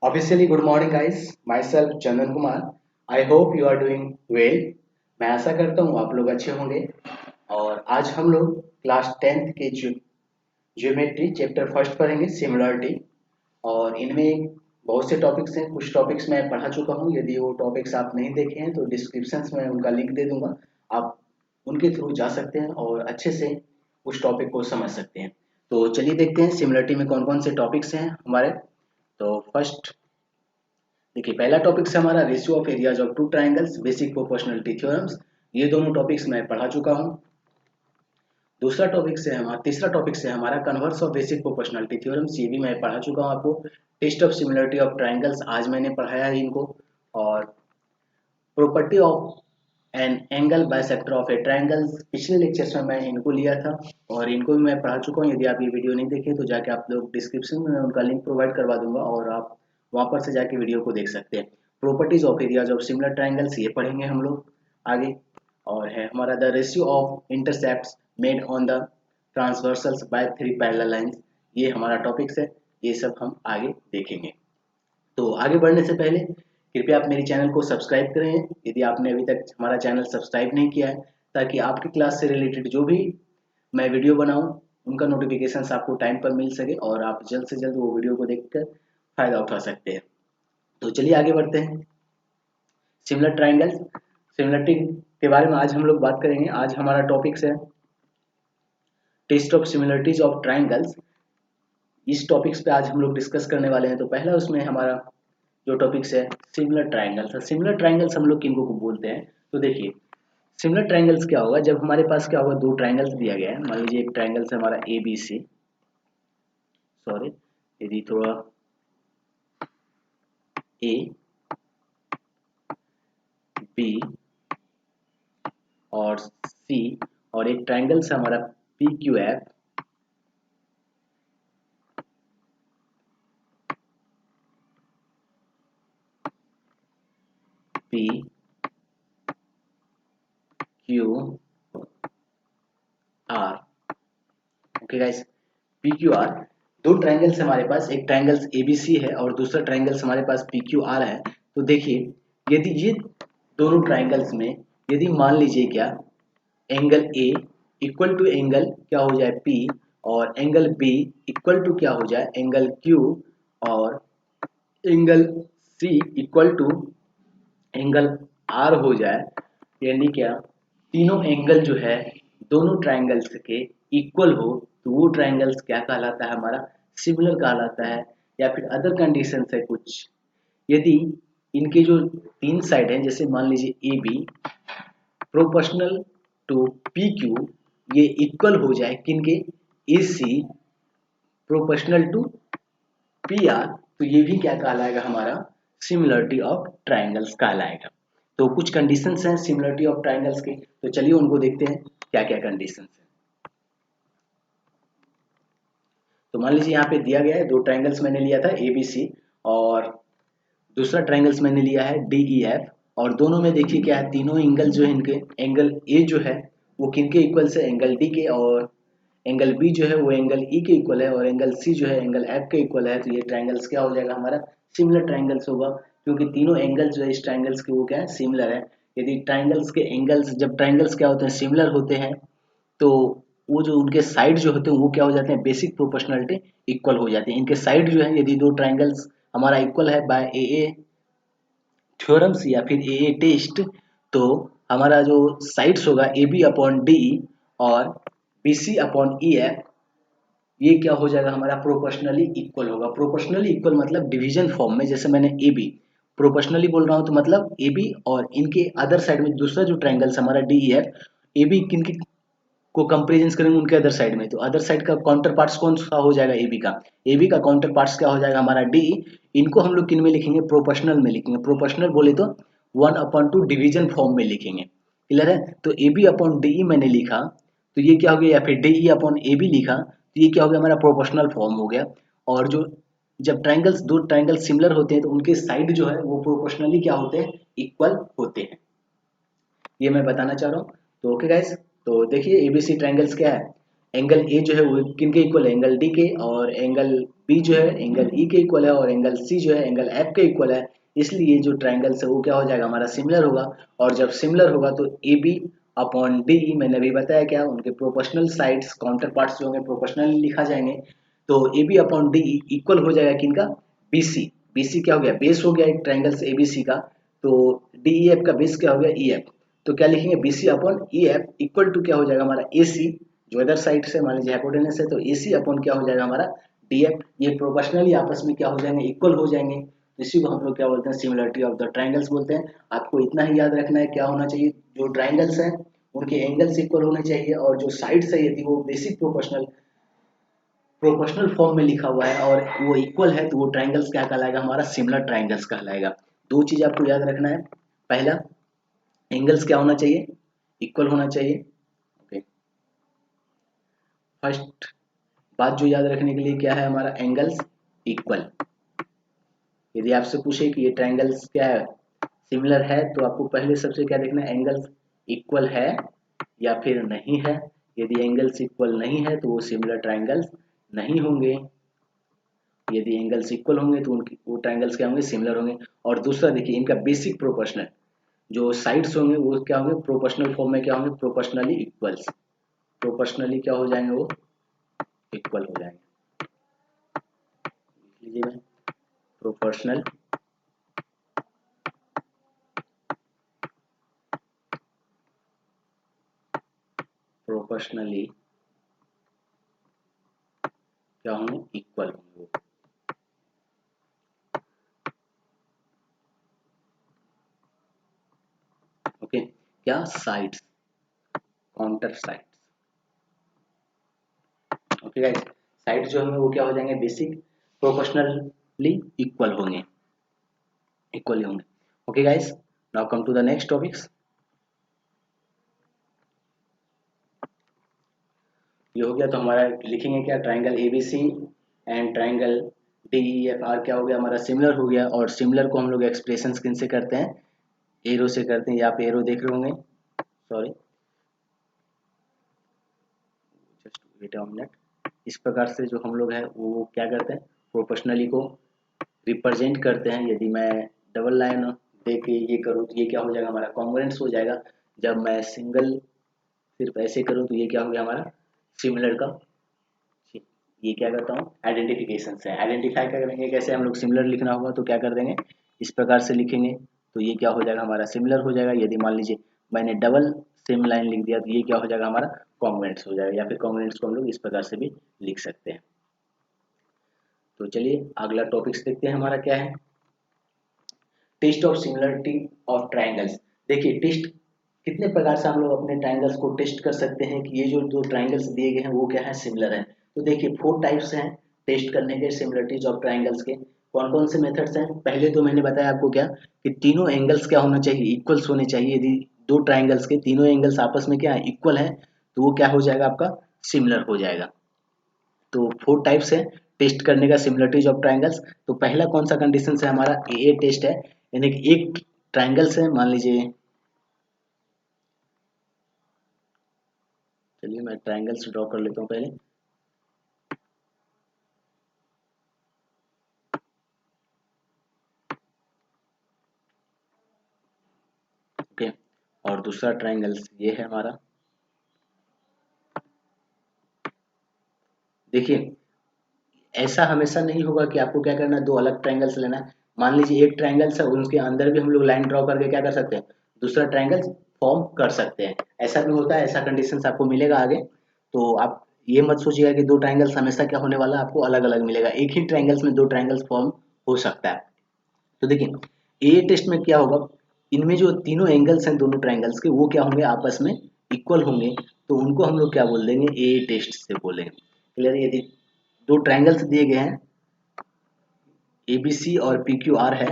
Officially, good morning, guys. Myself, Chandan Kumar. I hope you are doing well. मैं आशा करता हूँ आप लोग अच्छे होंगे और आज हम लोग क्लास 10th के ज्योमेट्री चैप्टर फर्स्ट पढ़ेंगे सिमिलरिटी। और इनमें बहुत से टॉपिक्स हैं, कुछ टॉपिक्स मैं पढ़ा चुका हूँ। यदि वो टॉपिक्स आप नहीं देखे हैं तो डिस्क्रिप्शन में उनका लिंक दे दूंगा, आप उनके थ्रू जा सकते हैं और अच्छे से उस टॉपिक को समझ सकते हैं। तो चलिए देखते हैं सिमिलरिटी में कौन कौन से टॉपिक्स हैं हमारे। तो फर्स्ट देखिए, पहला टॉपिक है हमारा ratio of areas of two triangles, basic proportionality theorems. ये दोनों टॉपिक्स मैं पढ़ा चुका हूँ। दूसरा टॉपिक से हमारा तीसरा टॉपिक से हमारा converse of basic proportionality theorems, ये भी मैं पढ़ा चुका हूँ आपको। Test of similarity of triangles आज मैंने पढ़ाया है इनको। और property of an angle bisector of a triangles पिछले लेक्चर्स में मैं इनको लिया था और इनको भी मैं पढ़ा चुका हूँ। यदि आप ये वीडियो नहीं देखे तो जाके आप लोग डिस्क्रिप्शन में मैं उनका लिंक प्रोवाइड करवा दूंगा और आप वहाँ पर से जाके वीडियो को देख सकते हैं। Properties of areas of similar triangles ये पढ़ेंगे हम लोग आगे। और है हमारा the ratio of intercepts made on the transversals by three parallel lines, ये हमारा टॉपिक्स है। ये सब हम आगे देखेंगे। तो आगे बढ़ने से पहले कृपया आप मेरे चैनल को सब्सक्राइब करें यदि आपने अभी तक हमारा चैनल सब्सक्राइब नहीं किया है, ताकि आपकी क्लास से रिलेटेड जो भी मैं वीडियो बनाऊं उनका नोटिफिकेशन आपको टाइम पर मिल सके और आप जल्द से जल्द वो वीडियो को देखकर फायदा उठा सकते हैं। तो चलिए आगे बढ़ते हैं। सिमिलर ट्राइंगल्स, सिमिलरिटी के बारे में आज हम लोग बात करेंगे। आज हमारा टॉपिक्स है test of similarities of triangles. इस टॉपिक्स पे आज हम लोग डिस्कस करने वाले हैं। तो पहला उसमें हमारा जो टॉपिक्स है सिमिलर ट्राइंगल्स। सिमिलर ट्राइंगल्स हम लोग किनको को बोलते हैं, तो देखिए सिमिलर ट्राइंगल्स क्या होगा। जब हमारे पास क्या होगा, दो ट्राइंगल्स दिया गया है। मान लीजिए एक ट्राइंगल्स है हमारा ए बी सी, सॉरी यदि थोड़ा ए बी और सी, और एक ट्राइंगल्स है हमारा P Q F, P Q R. Okay guys, P Q are दो ट्राइंगल्स हमारे पास, एक ट्राइंगल्स ए बी सी है और दूसरा ट्राइंगल्स हमारे पास पी क्यू आर है। तो देखिए यदि ये दोनों ट्राइंगल्स में यदि मान लीजिए क्या angle A equal to angle क्या हो जाए पी, और एंगल बी इक्वल टू क्या हो जाए एंगल क्यू, और angle C equal to angle R हो जाए, यानी क्या तीनों एंगल जो है दोनों ट्राइंगल्स के इक्वल हो, तो वो ट्राइंगल्स क्या कहलाता है हमारा सिमिलर कहलाता है। या फिर अदर कंडीशन है कुछ, यदि इनके जो तीन साइड हैं, जैसे मान लीजिए A B proportional to P Q, ये इक्वल हो जाए किनके A C proportional to P R, तो ये भी क्या कहलाएगा हमारा सिमिलरिटी ऑफ ट्राइंगल्स कहलाएगा। तो कुछ कंडीशंस हैं सिमिलरिटी ऑफ ट्राइंगल्स की, तो चलिए उनको देखते हैं क्या क्या कंडीशंस हैं। तो मान लीजिए यहाँ पे दिया गया है दो ट्राइंगल्स मैंने लिया था ए बी सी, और दूसरा ट्राइंगल्स मैंने लिया है डी ई एफ। और दोनों में देखिए क्या है, तीनों एंगल जो है इनके, एंगल ए जो है वो किनके इक्वल से एंगल डी के, और एंगल बी जो है वो एंगल ई के इक्वल है, और एंगल सी जो है एंगल एफ के इक्वल है। तो ये ट्राइंगल्स क्या हो जाएगा हमारा सिमिलर ट्राइंगल्स होगा, क्योंकि तीनों एंगल जो है इस ट्राइंगल्स के वो क्या है सिमिलर है। यदि ट्राइंगल्स के एंगल्स, जब ट्राइंगल्स क्या होते हैं सिमिलर होते हैं, तो वो जो उनके साइड जो होते हैं वो क्या हो जाते हैं बेसिक प्रोपोर्शनलिटी इक्वल हो जाती है। इनके साइड जो है यदि दो ट्राइंगल्स हमारा इक्वल है बाय ए थ्योरम्स या फिर ए टेस्ट, तो हमारा जो साइड्स होगा ए बी अपॉन डी और B C upon E F, ये क्या हो जाएगा हमारा प्रोपोर्शनली इक्वल होगा। प्रोपोर्शनली इक्वल मतलब डिवीजन फॉर्म में, जैसे मैंने ए बी प्रोपोर्शनली बोल रहा हूँ तो मतलब ए बी और इनके अदर साइड में दूसरा जो ट्राइंगल्स हमारा D E F, A B किनके को कंपेरिजन करेंगे उनके अदर साइड में, तो अदर साइड का काउंटर पार्ट्स कौन सा हो जाएगा ए बी का काउंटर पार्ट्स क्या हो जाएगा हमारा डी। इनको हम लोग किन में लिखेंगे प्रोपोर्शनल में लिखेंगे। प्रोपोर्शनल बोले तो 1/2 डिवीजन फॉर्म में लिखेंगे। क्लियर है, तो ए बी अपॉन डी मैंने लिखा तो ये क्या हो गया, या फिर D E upon A B लिखा तो ये क्या हो गया हमारा प्रोपोर्शनल फॉर्म हो गया। और जो जब ट्राइंगल्स दो ट्राइंगल सिमिलर होते हैं तो उनके साइड जो है वो प्रोपोर्शनली क्या होते हैं इक्वल होते हैं, ये मैं बताना चाह रहा हूँ। तो ओके गाइस, तो देखिए एबीसी ट्रायंगल्स क्या है। एंगल ए जो है वो किन के इक्वल है, एंगल डी के, और एंगल बी जो है एंगल ई के इक्वल है, और एंगल सी जो है एंगल एफ के इक्वल है। इसलिए जो ट्राइंगल्स है वो क्या हो जाएगा हमारा, सिमिलर होगा। और जब सिमिलर होगा तो ए बी अपॉन डी, मैंने अभी बताया क्या, उनके प्रोपोर्शनल साइड्स काउंटर पार्ट्स जो होंगे प्रोपोर्शनली लिखा जाएंगे। तो A B upon D equal हो जाएगा किनका, बी सी। बी सी क्या हो गया, बेस हो गया एक ट्राइंगल से ए बी सी का। तो डी ई एफ का बेस क्या हो गया, ई एफ। तो क्या लिखेंगे, B C upon E F equal to क्या हो जाएगा हमारा ए सी, जो अदर साइड से मान लीजिए हाइपोटेनस है, तो ए सी अपॉन क्या हो जाएगा हमारा डी एफ। ये प्रोपोर्शनली आपस में क्या हो जाएंगे, इक्वल हो जाएंगे। इसी को हम लोग क्या बोलते हैं, सिमिलरिटी ऑफ द ट्राइंगल्स बोलते हैं। आपको इतना ही याद रखना है, क्या होना चाहिए, जो ट्राइंगल्स हैं उनके एंगल्स इक्वल होने चाहिए, और जो साइड्स है यदि वो बेसिक प्रोपोर्शनल प्रोपोर्शनल फॉर्म में लिखा हुआ है और वो इक्वल है, तो वो ट्राइंगल्स क्या कहलाएगा हमारा, सिमिलर ट्राइंगल्स कहलाएगा। दो चीज आपको याद रखना है, पहला एंगल्स क्या होना चाहिए, इक्वल होना चाहिए। ओके, फर्स्ट बात जो याद रखने के लिए क्या है हमारा, एंगल्स इक्वल। यदि आपसे पूछे कि ये ट्राइंगल्स क्या है, सिमिलर है, तो आपको पहले सबसे क्या देखना है, एंगल्स इक्वल है या फिर नहीं है। यदि एंगल्स इक्वल नहीं है तो वो सिमिलर ट्राइंगल्स नहीं होंगे। यदि एंगल्स इक्वल होंगे तो उनकी वो ट्राइंगल्स क्या होंगे, सिमिलर होंगे। और दूसरा देखिए, इनका बेसिक प्रोपोर्शनल जो साइड्स होंगे वो क्या होंगे, प्रोपोर्शनल फॉर्म में क्या होंगे, प्रोपोर्शनली इक्वल्स। प्रोपोर्शनली क्या हो जाएंगे, वो इक्वल हो जाएंगे। लिख लीजिए मैं, प्रोपोर्शनल प्रोपोर्शनली क्या होंगे, इक्वल होंगे वो। ओके, क्या sides, counter sides. Okay guys, sides जो होंगे वो क्या हो जाएंगे, बेसिक प्रोपोर्शनली इक्वल होंगे, इक्वली होंगे। Okay guys, now come to the next topics. ये हो गया, तो हमारा लिखेंगे क्या, triangle ABC and triangle D E F are क्या हो गया हमारा, सिमिलर हो गया। और सिमिलर को हम लोग एक्सप्रेशन किन से करते हैं, एरो से करते हैं। यहाँ पे एरो देख रहे होंगे, sorry just wait a minute. इस प्रकार से जो हम लोग है वो क्या करते हैं, प्रोपोर्शनली को रिप्रेजेंट करते हैं। यदि मैं डबल लाइन दे के ये करूँ तो ये क्या हो जाएगा हमारा, कॉन्ग्रुएंस हो जाएगा। जब मैं सिंगल सिर्फ ऐसे करूँ तो ये क्या हो गया हमारा, सिमिलर का ये क्या करता हूँ, आइडेंटिफिकेशन से आइडेंटिफाई करेंगे। कैसे हम लोग सिमिलर लिखना होगा तो क्या कर देंगे, इस प्रकार से लिखेंगे, तो ये क्या हो जाएगा हमारा, सिमिलर हो जाएगा। यदि मान लीजिए मैंने डबल सेम लाइन लिख दिया तो ये क्या हो जाएगा हमारा, कॉन्ग्रुएंट्स हो जाएगा। या फिर कॉन्ग्रुएंट्स को हम लोग इस प्रकार से भी लिख सकते हैं। तो चलिए अगला टॉपिक्स देखते हैं, हमारा क्या है, test of similarity of triangles. देखिए टेस्ट कितने प्रकार से हम लोग अपने ट्राइंगल्स को टेस्ट कर सकते हैं कि ये जो दो ट्राइंगल्स दिए गए हैं वो क्या है, सिमिलर है। तो देखिए 4 टाइप्स हैं टेस्ट करने के सिमिलरिटीज ऑफ ट्राइंगल्स के। कौन कौन से मेथड्स हैं, पहले तो मैंने बताया आपको क्या, कि तीनों एंगल्स क्या होना चाहिए, इक्वल्स होने चाहिए। यदि दो ट्राइंगल्स के तीनों एंगल्स आपस में क्या है, इक्वल है, तो वो क्या हो जाएगा आपका, सिमिलर हो जाएगा। तो 4 टाइप्स है टेस्ट करने का सिमिलरिटीज ऑफ ट्राइंगल्स। तो पहला कौन सा कंडीशन है हमारा, ए टेस्ट है। यानी कि एक ट्राइंगल से मान लीजिए, चलिए मैं ट्राइंगल्स ड्रॉ कर लेता हूँ पहले। ओके, और दूसरा ट्राइंगल्स ये है हमारा। देखिए ऐसा हमेशा नहीं होगा कि आपको क्या करना है, दो अलग ट्राइंगल्स लेना है। मान लीजिए एक ट्राइंगल्स है, उसके अंदर भी हम लोग लाइन ड्रॉ करके क्या कर सकते हैं, दूसरा ट्राइंगल फॉर्म कर सकते हैं। ऐसा भी होता है, ऐसा कंडीशंस आपको मिलेगा आगे। तो आप ये मत सोचिएगा कि दो ट्राइंगल्स हमेशा क्या होने वाला है, आपको अलग अलग मिलेगा। एक ही ट्राइंगल्स में दो ट्राइंगल्स फॉर्म हो सकता है। तो देखिए ए टेस्ट में क्या होगा, इनमें जो तीनों एंगल्स हैं दोनों ट्राइंगल्स के वो क्या होंगे, आपस में इक्वल होंगे। तो उनको हम लोग क्या बोल देंगे, ए टेस्ट से बोलेंगे। क्लियर, यदि दो ट्राइंगल्स दिए गए हैं ए बी सी और पी क्यू आर है,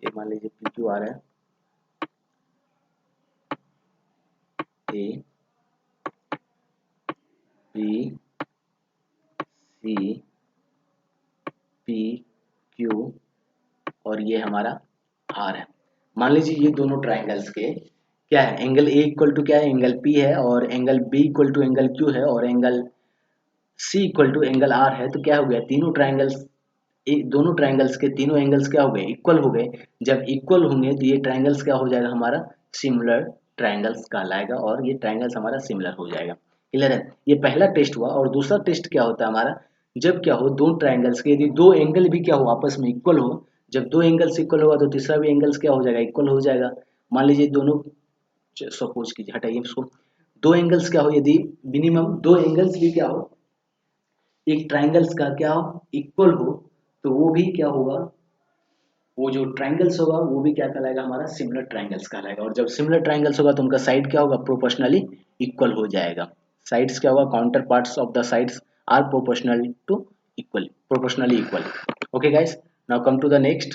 ये मान लीजिए पी क्यू आर है, A B C P Q और ये हमारा आर है। मान लीजिए ये दोनों ट्राइंगल्स के क्या है, एंगल ए इक्वल टू क्या है, एंगल पी है, और angle B equal to angle Q है, और angle C equal to angle R है। तो क्या हो गया, तीनों ट्राइंगल्स, दोनों ट्राइंगल्स के तीनों एंगल्स क्या हो गए, इक्वल हो गए। जब इक्वल होंगे तो ये ट्राइंगल्स क्या हो जाएगा हमारा, सिमिलर ट्राइंगल्स कहलाएगा, और ये ट्राइंगल्स हमारा सिमिलर हो जाएगा। क्लियर है, ये पहला टेस्ट हुआ। और दूसरा टेस्ट क्या होता है हमारा, जब क्या हो, दो ट्राइंगल्स के यदि दो एंगल भी क्या हो आपस में इक्वल हो, जब दो एंगल्स इक्वल होगा तो तीसरा भी एंगल्स क्या हो जाएगा, इक्वल हो जाएगा। मान लीजिए दोनों, सपोज कीजिए, हटाइए इसको, दो एंगल्स क्या हो, यदि मिनिमम दो एंगल्स भी क्या हो, एक ट्राइंगल्स का क्या हो, इक्वल हो, तो वो भी क्या होगा, वो जो ट्राइंगल्स होगा वो भी क्या कहलाएगा हमारा, सिमिलर ट्राइंगल्स कहलाएगा। और जब सिमिलर ट्राइंगल्स होगा तो उनका साइड क्या होगा, प्रोपोर्शनली इक्वल हो जाएगा। साइड्स क्या होगा, counter parts of the sides are proportional to equal, proportionally equal. Okay guys, now come to the next.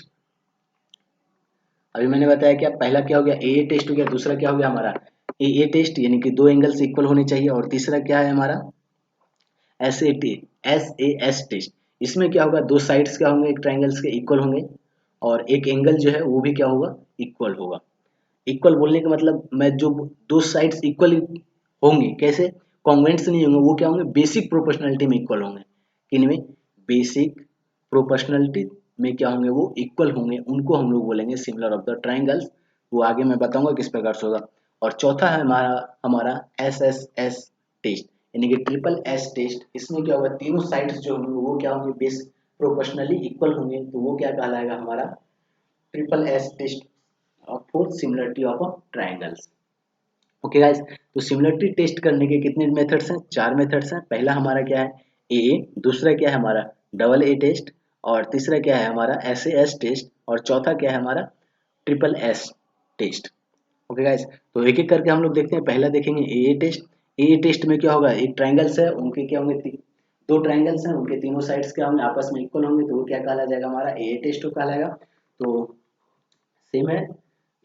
अभी मैंने बताया क्या, पहला क्या हो गया, ए टेस्ट हो गया, दूसरा क्या हो गया हमारा, ए टेस्ट, यानी कि दो एंगल्स इक्वल होने चाहिए, और तीसरा क्या है हमारा, S A T, S A S test. इसमें क्या होगा, दो साइड्स क्या होंगे एक ट्राइंगल्स के, इक्वल होंगे, और एक एंगल जो है वो भी क्या होगा, इक्वल होगा। इक्वल बोलने का मतलब, मैं जो दो साइड्स इक्वल होंगे, कैसे, कॉन्ग्रुएंट्स नहीं होंगे, वो क्या होंगे, बेसिक प्रोपोर्शनलिटी में इक्वल होंगे। किनमें, बेसिक प्रोपोर्शनलिटी में क्या होंगे, वो इक्वल होंगे, उनको हम लोग बोलेंगे सिमिलर ऑफ द ट्राइंगल्स। वो आगे मैं बताऊंगा किस प्रकार से होगा। और चौथा है हमारा हमारा एस एस एस टेस्ट, यानी कि ट्रिपल एस टेस्ट। इसमें क्या होगा, तीनों साइड्स जो होंगे वो क्या होंगे, बेस प्रोपोर्शनली इक्वल होंगे, तो वो क्या कहलाएगा हमारा, triple S test for similarity of triangles. Okay guys, तो सिमिलरिटी टेस्ट करने के कितने मेथड्स हैं, चार मेथड्स हैं। पहला हमारा क्या है, ए, दूसरा क्या है हमारा, डबल ए टेस्ट, और तीसरा क्या है हमारा, एस ए एस टेस्ट, और चौथा क्या है हमारा, triple S test. Okay guys, तो एक एक करके हम लोग देखते हैं। पहला देखेंगे ए टेस्ट। ए टेस्ट में क्या होगा, एक ट्राइंगल्स है, उनके क्या होंगे, दो ट्राइंगल्स हैं, उनके तीनों साइड्स क्या होंगे, आपस में इक्वल होंगे, तो वो क्या कहला जाएगा हमारा, ए टेस्ट कहलाएगा। तो सेम है,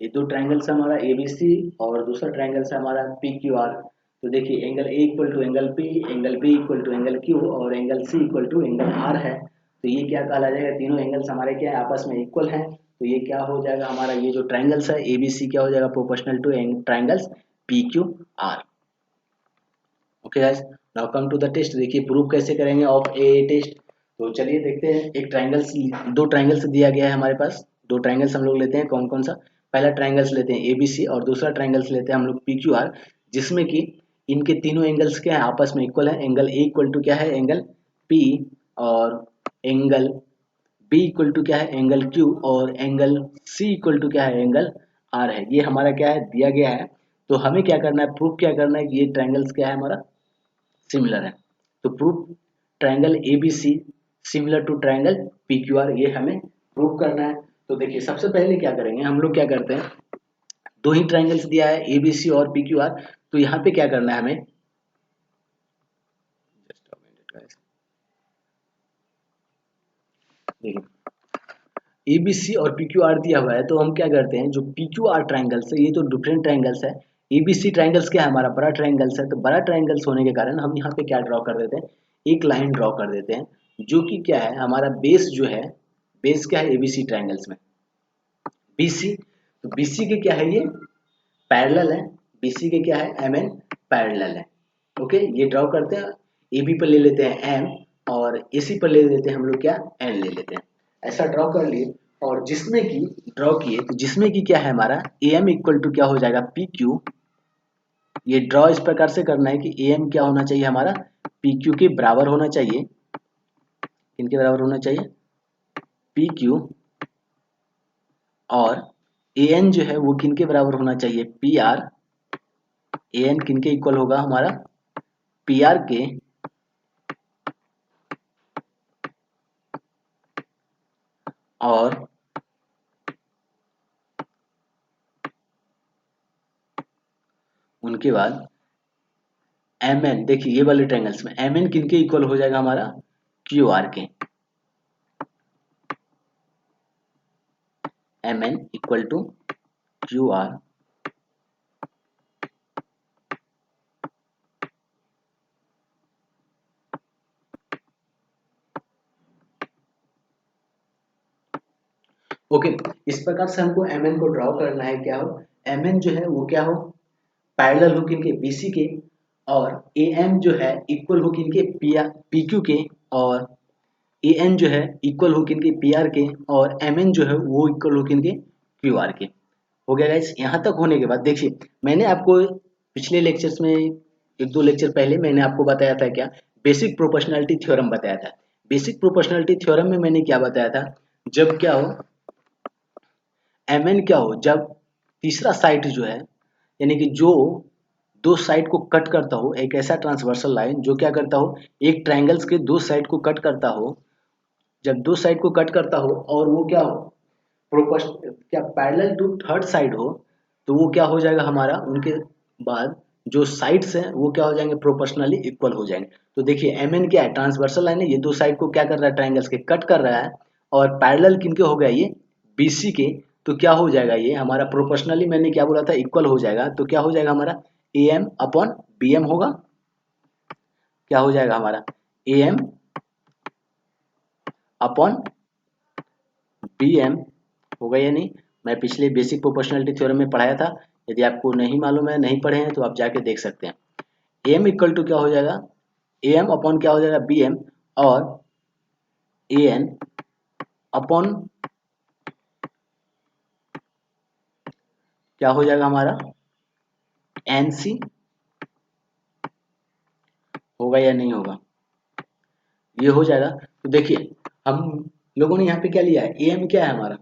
ये दो ट्राइंगल्स है हमारा ए बी सी, और दूसरा ट्राइंगल्स है हमारा पी क्यू आर। तो देखिए, angle A equal to angle P, angle B equal to angle Q, और angle C equal to angle R है। तो ये क्या कहला जाएगा, तीनों एंगल्स हमारे क्या है, आपस में इक्वल हैं। तो ये क्या हो जाएगा हमारा, ये जो ट्राइंगल्स है ए बी सी क्या हो जाएगा, proportional to triangles P Q R. Okay guys, now come to the test. देखिए प्रूव कैसे करेंगे ऑफ ए टेस्ट। तो चलिए देखते हैं। एक ट्राइंगल्स, दो ट्राइंगल्स दिया गया है हमारे पास, दो ट्राइंगल्स हम लोग लेते हैं, कौन कौन सा, पहला ट्राइंगल्स लेते हैं ए बी सी, और दूसरा ट्राइंगल्स लेते हैं हम लोग पी क्यू आर, जिसमें कि इनके तीनों एंगल्स क्या है, आपस में इक्वल है। एंगल ए इक्वल टू क्या है, एंगल पी, और एंगल बी इक्वल टू क्या है, एंगल क्यू, और एंगल सी इक्वल टू क्या है, एंगल आर है। ये हमारा क्या है, दिया गया है। तो हमें क्या करना है, प्रूफ क्या करना है कि ये ट्राइंगल्स क्या है हमारा, सिमिलर है। तो proof triangle ABC similar to triangle PQR, ये हमें प्रूव करना है। तो देखिए सबसे पहले क्या करेंगे, हम लोग क्या करते हैं, दो ही ट्रायंगल्स दिया है एबीसी और पीक्यूआर। तो यहाँ पे क्या करना है हमें, देखिए एबीसी और पीक्यूआर दिया हुआ है, तो हम क्या करते हैं, जो पीक्यूआर ट्रायंगल्स है ये तो डिफरेंट ट्रायंगल्स है, एबीसी ट्रायंगल्स क्या है हमारा, बड़ा ट्रायंगल्स है। तो बड़ा ट्रायंगल्स होने के कारण हम यहाँ पे क्या ड्रॉ कर देते हैं, एक लाइन ड्रॉ कर देते हैं, जो कि क्या है हमारा बेस जो है, बेस क्या है एबीसी ट्रायंगल्स में, बीसी। तो बीसी के क्या है, ये पैरेलल है, बीसी के क्या है, एम एन पैरेलल है। ओके, ये ड्रॉ करते हैं, ए बी पर ले लेते हैं एम, और ए सी पर ले लेते हैं हम लोग क्या, एन ले लेते हैं। ऐसा ड्रॉ कर लिए, और जिसमें कि ड्रॉ किए, तो जिसमें कि क्या है हमारा, ए एम इक्वल टू क्या हो जाएगा, पी क्यू। ये ड्रॉ इस प्रकार से करना है कि ए एम क्या होना चाहिए हमारा, पी क्यू के बराबर होना चाहिए। किनके बराबर होना चाहिए, पी क्यू, और ए एन जो है वो किनके बराबर होना चाहिए, पी आर। ए एन किनके इक्वल होगा हमारा, पी आर के, और उनके बाद एम एन। देखिए ये वाले ट्रायंगल्स में एम एन किनके इक्वल हो जाएगा हमारा, क्यू आर के। M N equal to Q R. Okay, इस प्रकार से हमको एम एन को ड्रॉ करना है, क्या हो, एम एन जो है वो क्या हो, पैरेलल हो किनके, बी सी के, और ए एम जो है इक्वल हो किनके, पी क्यू के, और ए एन जो है इक्वल हो किनके, पी आर के, और एम एन जो है वो इक्वल हो किनके, क्यू आर के। हो गया गाइस। यहाँ तक होने के बाद देखिए, मैंने आपको पिछले लेक्चर्स में, एक दो लेक्चर पहले मैंने आपको बताया था क्या, बेसिक प्रोपोर्शनैलिटी थ्योरम बताया था। बेसिक प्रोपोर्शनैलिटी थ्योरम में मैंने क्या बताया था, जब क्या हो, एम एन क्या हो, जब तीसरा साइड जो है, यानी कि जो दो साइड को कट करता हो, एक ऐसा ट्रांसवर्सल लाइन जो क्या करता हो, एक ट्रायंगल्स के दो साइड को कट करता हो, जब दो साइड को कट करता हो और वो क्या हो, प्रोपोर्श क्या पैरेलल टू थर्ड साइड हो, तो वो क्या हो जाएगा हमारा, उनके बाद जो साइड्स हैं वो क्या हो जाएंगे, प्रोपोर्शनली इक्वल हो जाएंगे। तो देखिए एम एन क्या है, ट्रांसवर्सल लाइन है, ये दो साइड को क्या कर रहा है, ट्रायंगल्स के कट कर रहा है, और पैरेलल किनके हो गया, ये बीसी के। तो क्या हो जाएगा, ये हमारा प्रोपोर्शनली, मैंने क्या बोला था, इक्वल हो जाएगा। तो क्या हो जाएगा हमारा, A M upon B M होगा, क्या हो जाएगा हमारा, A M upon B M, होगा या नहीं। मैं पिछले बेसिक प्रोपोर्शनलिटी थ्योरम में पढ़ाया था, यदि आपको नहीं मालूम है, नहीं पढ़े हैं, तो आप जाके देख सकते हैं। ए एम इक्वल टू क्या हो जाएगा, ए एम अपॉन क्या हो जाएगा, बी एम, और ए एन अपॉन क्या हो जाएगा हमारा, एन सी, होगा या नहीं होगा, ये हो जाएगा। तो देखिए हम लोगों ने यहाँ पे क्या लिया है, ए एम क्या है हमारा,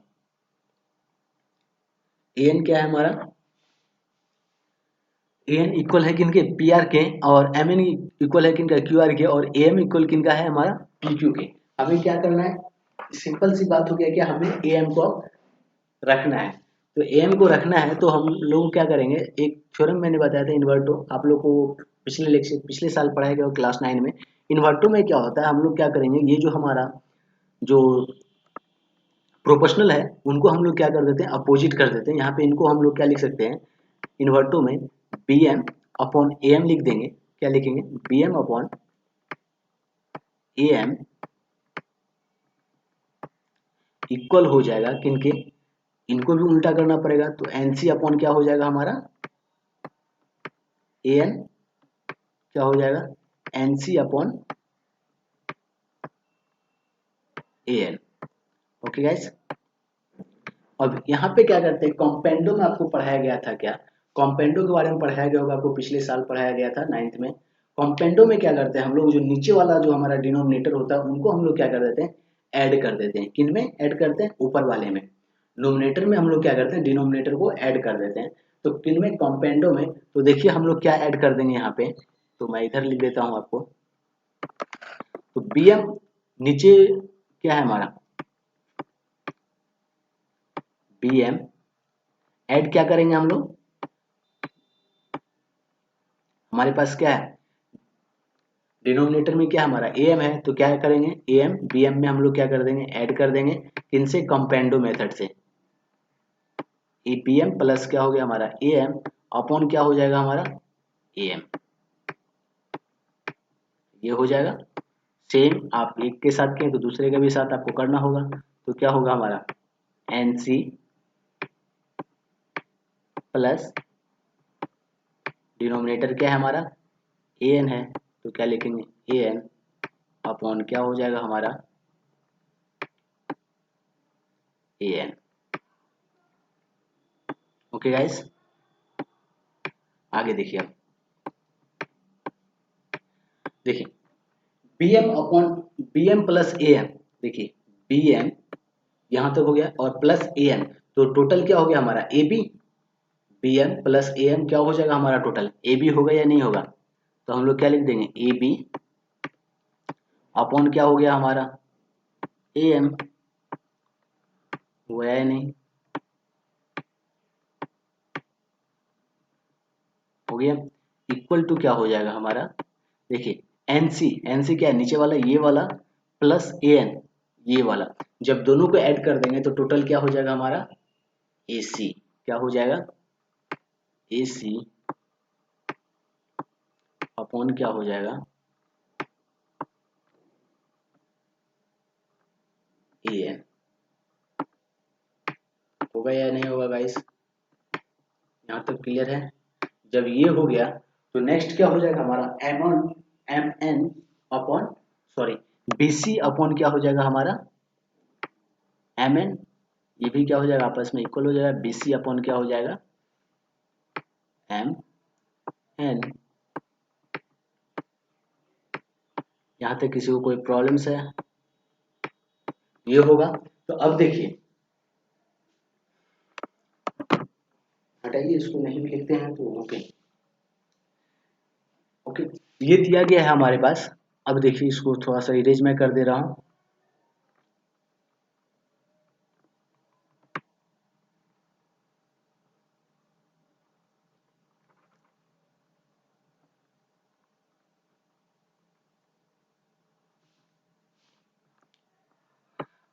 ए एन क्या है हमारा, ए एन इक्वल है किनके, पी आर के, और एम एन इक्वल है किनका, क्यू आर के, और ए एम इक्वल किनका है हमारा, पी क्यू के। हमें क्या करना है, सिंपल सी बात हो गया कि हमें ए एम को रखना है। तो ए एम को रखना है तो हम लोग क्या करेंगे, एक थ्योरम मैंने बताया था इन्वर्टो, आप लोग को पिछले लेक्चर, पिछले साल पढ़ाया गया क्लास 9 में। इन्वर्टो में क्या होता है, हम लोग क्या करेंगे, ये जो हमारा जो प्रोपोर्शनल है उनको हम लोग क्या कर देते हैं, अपोजिट कर देते हैं। यहाँ पे इनको हम लोग क्या लिख सकते हैं, इन्वर्टो में B M upon A M लिख देंगे। क्या लिखेंगे, B M upon A M equal हो जाएगा किनके, इनको भी उल्टा करना पड़ेगा, तो एन सी अपॉन क्या हो जाएगा हमारा, ए एन, क्या हो जाएगा, N C upon A N. Okay guys. अब यहाँ पे क्या करते हैं, कॉम्पेंडो में आपको पढ़ाया गया था क्या, कॉम्पेंडो के बारे में पढ़ाया गया होगा आपको, पिछले साल पढ़ाया गया था 9th में। कॉम्पेंडो में क्या करते हैं हम लोग, जो नीचे वाला जो हमारा डिनोमिनेटर होता है उनको हम लोग क्या कर देते हैं, ऐड कर देते हैं। किन में ऐड करते हैं, ऊपर वाले में। नोमिनेटर में हम लोग क्या करते हैं, डिनोमिनेटर को ऐड कर देते हैं। तो किन में, कॉम्पेंडो में। तो देखिए हम लोग क्या ऐड कर देंगे यहाँ पे, तो मैं इधर लिख देता हूँ आपको। तो बी एम नीचे क्या है हमारा, बी एम ऐड क्या करेंगे हम लोग, हमारे पास क्या है, डिनोमिनेटर में क्या हमारा ए एम है, तो क्या करेंगे, ए एम बी एम में हम लोग क्या कर देंगे, ऐड कर देंगे। किनसे, कंपेंडो मेथड से। ए बी एम प्लस क्या हो गया हमारा, ए एम अपॉन क्या हो जाएगा हमारा, ए एम, ये हो जाएगा। सेम आप एक के साथ किए तो दूसरे के भी साथ आपको करना होगा। तो क्या होगा हमारा, एन सी प्लस डिनोमिनेटर क्या है हमारा, ए एन है, तो क्या लिखेंगे, ए एन अपॉन क्या हो जाएगा हमारा, ए एन। ओके गाइस, आगे देखिए आप, देखिए B M upon B M plus A M, देखिए बी एम यहां तक हो गया, और प्लस ए एम, तो टोटल क्या हो गया हमारा, A B, B M plus A M क्या हो जाएगा हमारा, टोटल ए बी होगा या नहीं होगा। तो हम लोग क्या लिख देंगे, ए बी अपॉन क्या हो गया हमारा, ए एम, हुआ या नहीं, हो गया। इक्वल टू क्या हो जाएगा हमारा, देखिए एन सी क्या है, नीचे वाला ये वाला, प्लस ए एन ये वाला, जब दोनों को ऐड कर देंगे तो टोटल क्या हो जाएगा हमारा, ए सी, क्या हो जाएगा, ए सी अपॉन क्या हो जाएगा, ए एन। होगा या नहीं होगा गाइस, यहाँ तक क्लियर है। जब ये हो गया तो नेक्स्ट क्या हो जाएगा हमारा M N upon sorry B C upon क्या हो जाएगा हमारा एम एन, ये भी क्या हो जाएगा आपस में इक्वल हो जाएगा, बी सी अपॉन क्या हो जाएगा एम एन। यहाँ तक किसी को कोई प्रॉब्लम्स है? ये होगा। तो अब देखिए, हटाइए इसको, नहीं भी लिखते हैं तो ओके ओके। ये दिया गया है हमारे पास। अब देखिए इसको थोड़ा सा इरेज मैं कर दे रहा हूँ।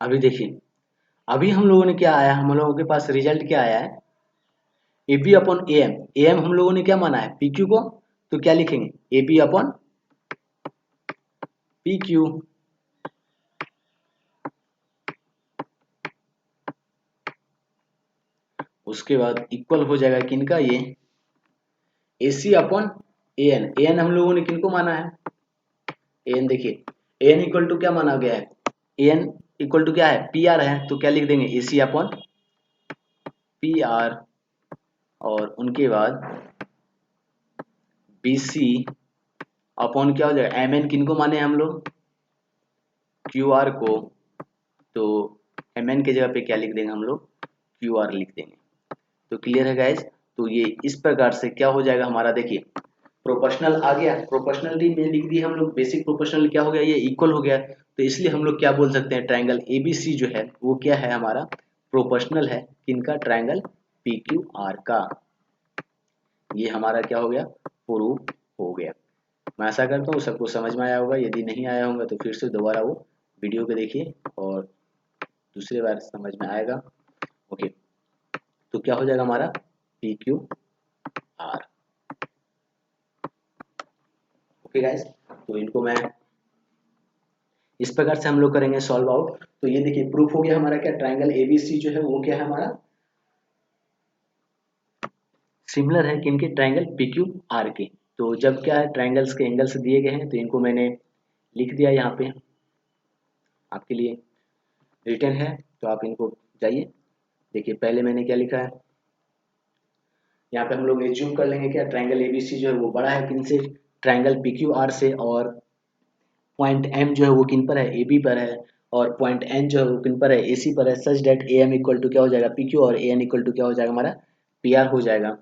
अभी देखिए, अभी हम लोगों ने क्या आया, हम लोगों के पास रिजल्ट क्या आया है, A B upon A M. A M हम लोगों ने क्या माना है पी क्यू को, तो क्या लिखेंगे A B upon P Q. उसके बाद इक्वल हो जाएगा किनका, ये A C upon A N. A N हम लोगों ने किनको माना है, ए एन देखिए, ए एन इक्वल टू क्या माना गया है, ए एन इक्वल टू क्या है पी आर है, तो क्या लिख देंगे ए सी अपॉन पी आर। और उनके बाद बी सी अपॉन क्या हो जाएगा एम एन, किनको माने हम लोग क्यू आर को, तो एम एन के जगह पे क्या लिख देंगे हम लोग क्यू आर लिख देंगे। तो क्लियर है गाइज। तो ये इस प्रकार से क्या हो जाएगा हमारा, देखिए प्रोपोर्शनल आ गया, प्रोपोर्शनलिटी में लिख दी हम लोग, बेसिक प्रोपोर्शनल क्या हो गया ये इक्वल हो गया, तो इसलिए हम लोग क्या बोल सकते हैं ट्रायंगल एबीसी जो है वो क्या है हमारा प्रोपोर्शनल है, किनका ट्रायंगल पी क्यू आर का। ये हमारा क्या हो गया प्रूफ हो गया। मैं आशा करता हूँ सबको समझ में आया होगा, यदि नहीं आया होगा तो फिर से दोबारा वो वीडियो को देखिए और दूसरी बार समझ में आएगा। ओके, तो क्या हो जाएगा हमारा P Q R. Okay guys, तो इनको मैं इस प्रकार से हम लोग करेंगे सॉल्व आउट। तो ये देखिए प्रूफ हो गया हमारा क्या ट्रायंगल एबीसी जो है वो क्या है हमारा सिमिलर है किनके ट्रायंगल पी क्यू आर के। तो जब क्या है ट्रायंगल्स के एंगल्स दिए गए हैं तो इनको मैंने लिख दिया यहाँ पे आपके लिए रिटर्न है, तो आप इनको जाइए देखिए। पहले मैंने क्या लिखा है यहाँ पे, हम लोग एज्यूम कर लेंगे क्या ट्रायंगल एबीसी जो है वो बड़ा है किन से ट्रायंगल पी क्यू आर से, और पॉइंट एम जो है वो किन पर है ए बी पर है, और पॉइंट एन जो है वो किन पर है ए सी पर है, such that A M equal to क्या हो जाएगा पी क्यू और ए एन इक्वल टू क्या हो जाएगा हमारा पी आर हो जाएगा।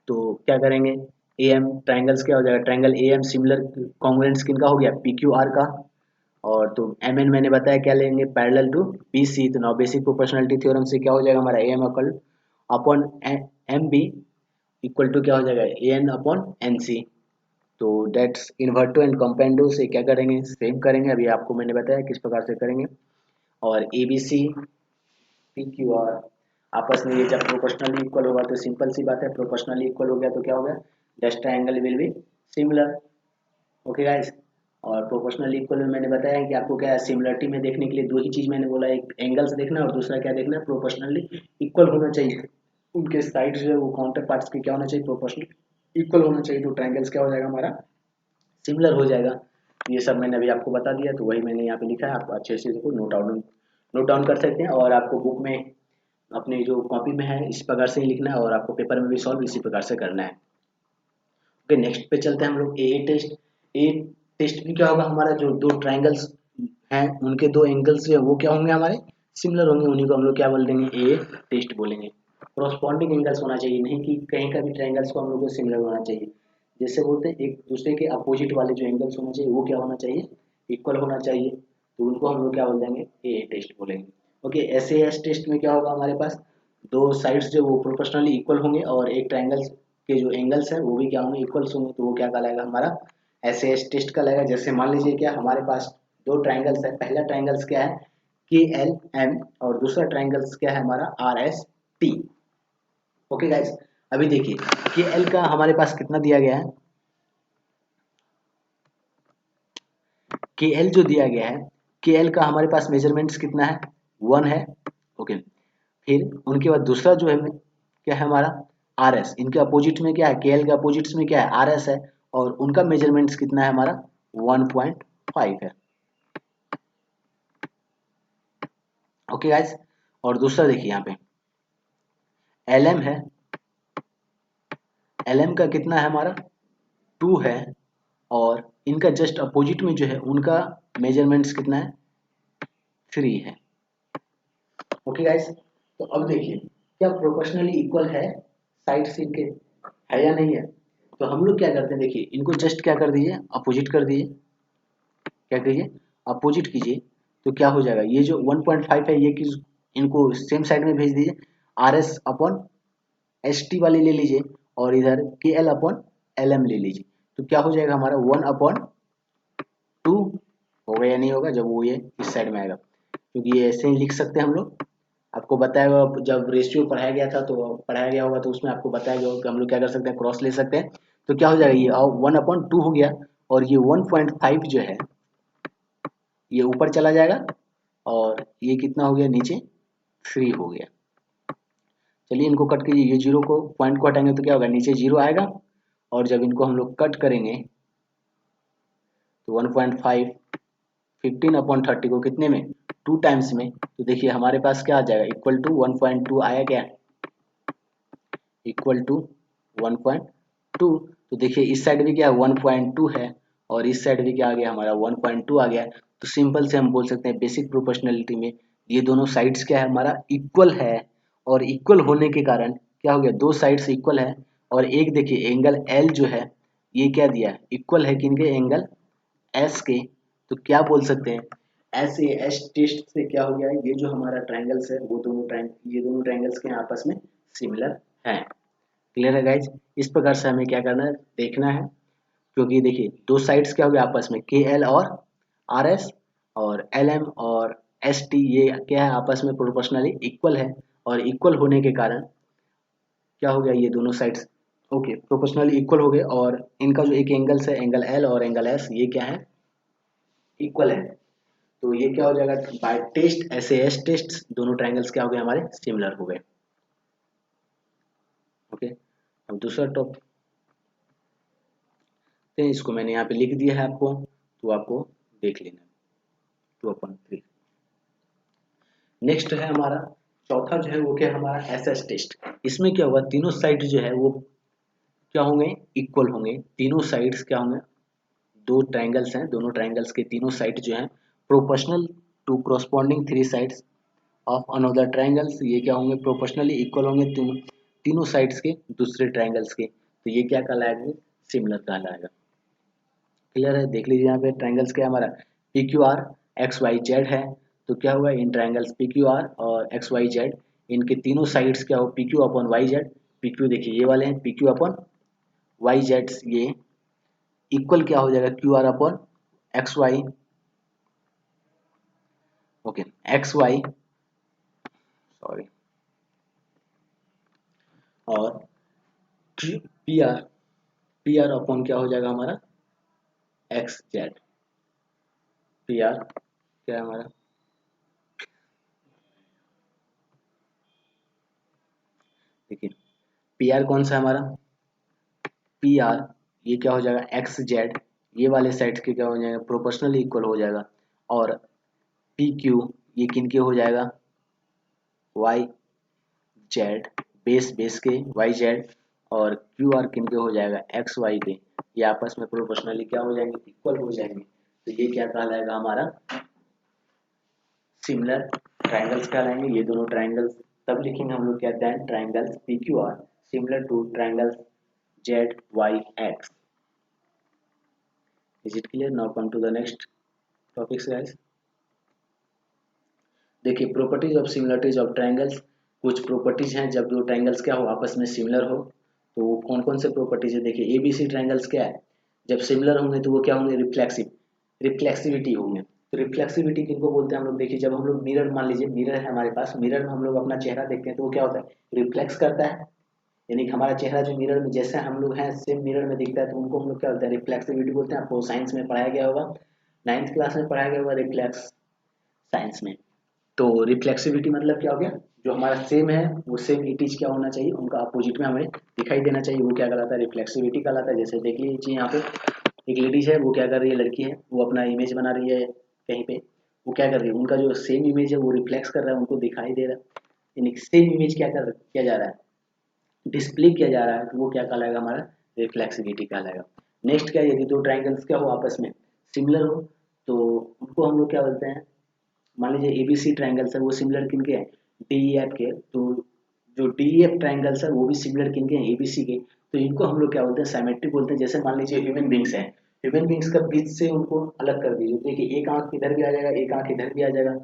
तो क्या करेंगे ए एम ट्राइंगल्स क्या हो जाएगा triangle A M similar congruents किनका हो गया पी क्यू आर का, और तो एम एन मैंने बताया क्या लेंगे पैरेलल टू बी सी। तो नाउ बेसिक प्रोपोर्शनलिटी थ्योरम से क्या हो जाएगा हमारा A M upon M B equal to क्या हो जाएगा A N upon N C. तो डेट्स इन्वर्टो एंड कंपेंडो से क्या करेंगे सेम करेंगे, अभी आपको मैंने बताया किस प्रकार से करेंगे। और A B C P Q R आपस में ये जब प्रोपोर्शनली इक्वल होगा तो सिंपल सी बात है, प्रोपोर्शनली इक्वल हो गया तो क्या हो गया just triangle will be similar. Okay guys, और प्रोपोर्शनली इक्वल में मैंने बताया है कि आपको क्या है सिमिलरिटी में देखने के लिए दो ही चीज मैंने बोला, एक एंगल्स देखना है और दूसरा क्या देखना है प्रोपोर्शनली इक्वल होना चाहिए, उनके साइड जो है वो काउंटर पार्ट्स के क्या होना चाहिए प्रोपोर्शनल इक्वल होना चाहिए, तो ट्रायंगल्स क्या हो जाएगा हमारा सिमिलर हो जाएगा। ये सब मैंने अभी आपको बता दिया, तो वही मैंने यहाँ पे लिखा है, आप अच्छे से इसको नोट डाउन कर सकते हैं, और आपको बुक में अपने जो कॉपी में है इस प्रकार से ही लिखना है, और आपको पेपर में भी सॉल्व इसी प्रकार से करना है। ओके, नेक्स्ट पे चलते हैं हम लोग ए टेस्ट। ए टेस्ट में क्या होगा हमारा जो दो ट्राइंगल्स हैं उनके दो एंगल्स जो है वो क्या होंगे हमारे सिमिलर होंगे, उन्हीं को हम लोग क्या बोल देंगे ए टेस्ट बोलेंगे। कॉरस्पॉन्डिंग एंगल्स होना चाहिए, नहीं कि कहीं का भी ट्राइंगल्स को हम लोग को सिमिलर होना चाहिए, जैसे बोलते हैं एक दूसरे के अपोजिट वाले जो एंगल्स होना चाहिए वो क्या होना चाहिए इक्वल होना चाहिए, तो उनको हम लोग क्या बोल देंगे ए टेस्ट बोलेंगे। Okay, S A S test में क्या होगा हमारे पास दो साइड्स जो वो प्रोपोर्शनली इक्वल होंगे और एक ट्राइंगल के जो एंगल्स हैं वो भी क्या होंगे इक्वल्स होंगे, तो वो क्या कहलाएगा हमारा एस ए एस टेस्ट कहलाएगा। जैसे मान लीजिए क्या हमारे पास दो ट्राइंगल्स है, पहला ट्राइंगल्स क्या है के एल एम और दूसरा ट्राइंगल्स क्या है हमारा R S T. Okay guys, अभी देखिए के एल का हमारे पास कितना दिया गया है, के एल जो दिया गया है के एल का हमारे पास मेजरमेंट्स कितना है 1 है। ओके, फिर उनके बाद दूसरा जो है क्या है हमारा आर एस, इनके अपोजिट में क्या है, के एल के अपोजिट में क्या है आर एस है, और उनका मेजरमेंट्स कितना है हमारा 1.5 है। ओके गाइस, और दूसरा देखिए यहाँ पे एल एम है, एल एम का कितना है हमारा 2 है, और इनका जस्ट अपोजिट में जो है उनका मेजरमेंट्स कितना है 3 है। ओके गाइस, तो अब देखिए क्या प्रोपोर्शनली इक्वल है साइड से इनके, है या नहीं है। तो हम लोग क्या करते हैं, देखिए इनको जस्ट क्या कर दीजिए अपोजिट कर दीजिए, क्या करिए अपोजिट कीजिए, तो क्या हो जाएगा ये जो 1.5 है ये किस, इनको सेम साइड में भेज दीजिए, R S upon S T वाली ले लीजिए, और इधर के एल अपॉन एल एम ले लीजिए, तो क्या हो जाएगा हमारा 1/2 होगा या नहीं होगा जब वो ये इस साइड में आएगा, क्योंकि ये ऐसे ही लिख सकते हैं हम लोग। आपको बताया हुआ जब रेशियो पढ़ाया गया था, तो पढ़ाया गया होगा तो उसमें आपको बताया गया होगा कि हम लोग क्या कर सकते हैं क्रॉस ले सकते हैं। तो क्या हो जाएगा ये 1/2 हो गया, और ये 1.5 जो है ये ऊपर चला जाएगा, और ये कितना हो गया नीचे 3 हो गया। चलिए इनको कट कीजिए, ये जीरो को पॉइंट को हटाएंगे तो क्या होगा नीचे जीरो आएगा, और जब इनको हम लोग कट करेंगे तो 1.5 15/30 को कितने में 2 टाइम्स में, तो देखिए हमारे पास क्या आ जाएगा इक्वल टू 1.2 आया क्या, इक्वल टू 1.2। तो देखिए इस साइड भी क्या 1.2 है, और इस साइड भी क्या आ गया हमारा 1.2 आ गया। तो सिंपल से हम बोल सकते हैं बेसिक प्रोपोर्शनलिटी में ये दोनों साइड्स क्या है हमारा इक्वल है, और इक्वल होने के कारण क्या हो गया दो साइड्स इक्वल है, और एक देखिए एंगल एल जो है ये क्या दिया है इक्वल है किनके एंगल एस के। तो क्या बोल सकते हैं एस ए एस टेस्ट से क्या हो गया है ये जो हमारा ट्रायंगल्स है वो दोनों ये दोनों ट्रायंगल्स के आपस में सिमिलर हैं। क्लियर है गाइज, इस प्रकार से हमें क्या करना है देखना है, क्योंकि देखिए दो साइड्स क्या हो गया आपस में के एल और आर एस, और एल एम और एस टी ये क्या है आपस में प्रोपोर्शनली इक्वल है, और इक्वल होने के कारण क्या हो गया ये दोनों साइड्स ओके प्रोपोर्शनली इक्वल हो गए, और इनका जो एक एंगल्स है एंगल एल और एंगल एस ये क्या है इक्वल है। तो ये क्या हो जाएगा बाय टेस्ट ऐसे एस टेस्ट दोनों ट्रायंगल्स क्या हो गए हमारे सिमिलर हो गए। ओके, अब दूसरा टॉपिक इसको मैंने यहाँ पे लिख दिया है आपको, तो आपको देख लेना 2/3। नेक्स्ट है हमारा चौथा जो है वो क्या हमारा एस एस टेस्ट। इसमें क्या होगा तीनों साइड जो है वो क्या होंगे इक्वल होंगे, तीनों साइड्स क्या होंगे दो ट्रायंगल्स हैं, दोनों ट्रायंगल्स के तीनों साइड जो हैं proportional to corresponding 3 sides of another triangles, ये क्या होंगे प्रोपोर्शनली इक्वल होंगे तीनों साइड्स के दूसरे ट्रायंगल्स के, तो ये क्या कहलाएगा सिमिलर कहलाएगा। क्लियर है, देख लीजिए यहाँ पे ट्रायंगल्स क्या हमारा P Q R X Y Z है, तो क्या हुआ in triangles P Q R और एक्स वाई जेड इनके तीनों साइड्स क्या हो P Q upon Y Z, P Q देखिए ये वाले हैं P Q upon Y Z ये इक्वल क्या हो जाएगा Q R upon X Y, okay X Y sorry, और P R, P R upon क्या हो जाएगा हमारा एक्स जेड, पी आर क्या है हमारा देखिए पी आर कौन सा है हमारा पी आर ये क्या हो जाएगा एक्स जेड, ये वाले साइड के क्या हो जाएगा प्रोपोर्शनली इक्वल हो जाएगा, और पी क्यू ये किनके हो जाएगा वाई जेड बेस बेस के वाई जेड, और क्यू आर किनके हो जाएगा एक्स वाई के, ये आपस में प्रोपोर्शनली क्या हो जाएंगे इक्वल हो जाएंगे, तो ये क्या कहलाएगा हमारा सिमिलर ट्रायंगल्स कहलाएंगे। ये दोनों ट्रायंगल्स तब लिखेंगे हम लोग क्या then triangles P Q R similar to triangles Z Y X. Is it clear, now come to the next topics guys. देखिए properties of similarities of triangles, कुछ प्रॉपर्टीज हैं जब दो ट्रायंगल्स क्या हो आपस में सिमिलर हो, तो वो कौन कौन से प्रॉपर्टीज है देखिए एबीसी ट्रायंगल्स क्या है जब सिमिलर होंगे तो वो क्या होंगे रिफ्लेक्सिव, रिफ्लेक्सिविटी होंगे। तो रिफ्लेक्सिविटी किनको बोलते हैं हम लोग देखिए जब हम लोग मिरर मान लीजिए मिरर है हमारे पास, मिरर में हम लोग अपना चेहरा देखते हैं तो वो क्या होता है रिफ्लेक्स करता है, यानी कि हमारा चेहरा जो मिरर में जैसे हम लोग हैं सेम मिरर में दिखता है, तो उनको हम लोग क्या बोलते हैं रिफ्लेक्सिविटी बोलते हैं। आपको साइंस में पढ़ाया गया होगा, 9th क्लास में पढ़ाया गया होगा रिफ्लेक्स साइंस में। तो रिफ्लेक्सिविटी मतलब क्या हो गया, जो हमारा सेम है वो सेम इट इज क्या होना चाहिए, उनका अपोजिट में हमें दिखाई देना चाहिए, वो क्या कहलाता है, रिफ्लेक्सिविटी कहलाता है। जैसे देख लीजिए यहाँ पे एक लेडीज है, वो क्या कर रही है, लड़की है, वो अपना इमेज बना रही है कहीं पे, वो क्या कर रही है, उनका जो सेम इमेज है वो रिफ्लेक्स कर रहा है, उनको दिखाई दे रहा है, यानी सेम इमेज किया जा रहा है, डिस्प्ले किया जा रहा है, तो वो क्या कहलाएगा, हमारा रिफ्लेक्सिविटी कहलाएगा। नेक्स्ट क्या है, यदि दो ट्राइंगल्स क्या हो आपस में सिमिलर हो, तो उनको हम लोग क्या बोलते हैं, मान लीजिए एबीसी ट्राइंगल्स है, वो सिमिलर किनके हैं, डीईएफ के, तो जो डीईएफ ट्राइंगल्स है वो भी सिमिलर किनके हैं, एबीसी के, तो इनको हम लोग क्या बोलते हैं, साइमेट्रिक बोलते हैं। जैसे मान लीजिए ह्यूमन बींग्स हैं, ह्यूमन बींग्स का बीच से उनको अलग कर दीजिए, देखिए एक आंख इधर भी आ जाएगा, एक आंख इधर भी आ जाएगा,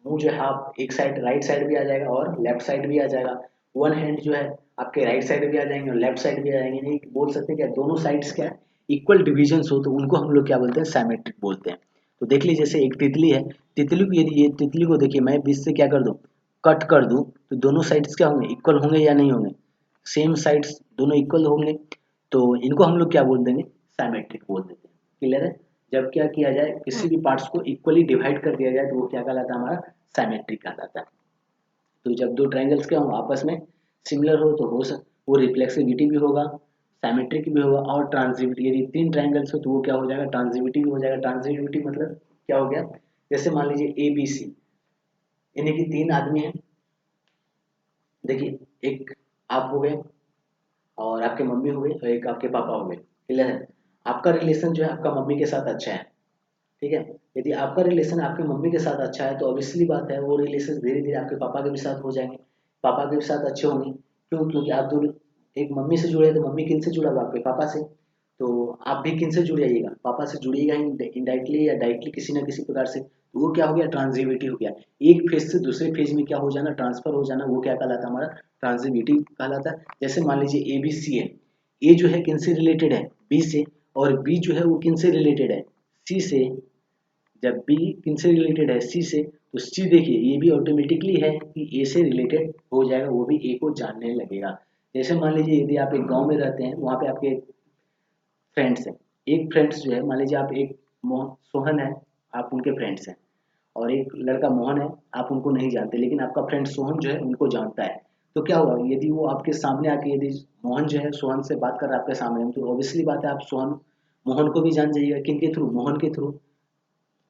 मुंह जो है आप एक साइड राइट साइड भी आ जाएगा और लेफ्ट साइड भी आ जाएगा, वन हैंड जो है आपके राइट साइड भी आ जाएंगे और लेफ्ट साइड भी आ जाएंगे, नहीं बोल सकते क्या, दोनों साइड्स क्या इक्वल डिविजन्स हो, तो उनको हम लोग क्या बोलते हैं, साइमेट्रिक बोलते हैं। तो देख लीजिए जैसे एक तितली है, तितली को यदि ये तितली को देखिए मैं बीच से क्या कर दूं, कट कर दूं, तो दोनों साइड्स क्या होंगे, इक्वल होंगे या नहीं होंगे, सेम साइड्स दोनों इक्वल होंगे, तो इनको हम लोग क्या बोल देंगे, साइमेट्रिक बोल देते हैं। क्लियर है, जब क्या किया जाए, किसी भी पार्ट्स को इक्वली डिवाइड कर दिया जाए तो वो क्या कहलाता है, हमारा साइमेट्रिक कहलाता है। तो जब दो ट्राइंगल्स क्या हो आपस में सिमिलर हो, तो वो रिफ्लेक्सिविटी भी होगा, साइमेट्रिक भी होगा और ट्रांजिटिविटी, यदि तीन ट्राइंगल्स हो तो वो क्या हो जाएगा, ट्रांजिटिविटी भी हो जाएगा। ट्रांजिटिविटी मतलब क्या हो गया, जैसे मान लीजिए ए बी सी, यानी कि तीन आदमी हैं, देखिए एक आप हो गए और आपके मम्मी हो गई और एक आपके पापा हो गए, क्लियर है, आपका रिलेशन जो है आपका मम्मी के साथ अच्छा है, ठीक है, यदि आपका रिलेशन आपकी मम्मी के साथ अच्छा है तो ऑब्वियसली बात है वो रिलेशन धीरे धीरे आपके पापा के भी साथ हो जाएंगे, पापा के भी साथ अच्छे होंगे, क्यों, क्योंकि आप दो एक मम्मी से जुड़े हैं, तो मम्मी किन से जुड़ा हुआ, आपके पापा से, तो आप भी किन से जुड़ जाइएगा, पापा से जुड़िएगा इनडायरेक्टली या डायरेक्टली किसी ना किसी प्रकार से, तो वो क्या हो गया, ट्रांजिटिविटी हो गया, एक फेज से दूसरे फेज में क्या हो जाना, ट्रांसफर हो जाना, वो क्या कहलाता है, हमारा ट्रांजिटिविटी कहलाता है। जैसे मान लीजिए ए बी सी है, ए जो है किन से रिलेटेड है, बी से, और बी जो है वो किन से रिलेटेड है, सी से, जब बी किनसे रिलेटेड है, सी से, तो सी देखिए ये भी ऑटोमेटिकली है कि ए से रिलेटेड हो जाएगा, वो भी ए को जानने लगेगा। जैसे मान लीजिए यदि आप एक गांव में रहते हैं, वहाँ पे आपके फ्रेंड्स हैं, एक फ्रेंड्स जो है, मान लीजिए आप एक मोहन सोहन है, आप उनके फ्रेंड्स हैं, और एक लड़का मोहन है, आप उनको नहीं जानते, लेकिन आपका फ्रेंड सोहन जो है उनको जानता है, तो क्या हुआ, यदि वो आपके सामने आके यदि मोहन जो है सोहन से बात कर रहा है आपके सामने, तो ऑब्वियसली बात है आप सोहन मोहन को भी जान जाइएगा, किनके थ्रू, मोहन के थ्रू,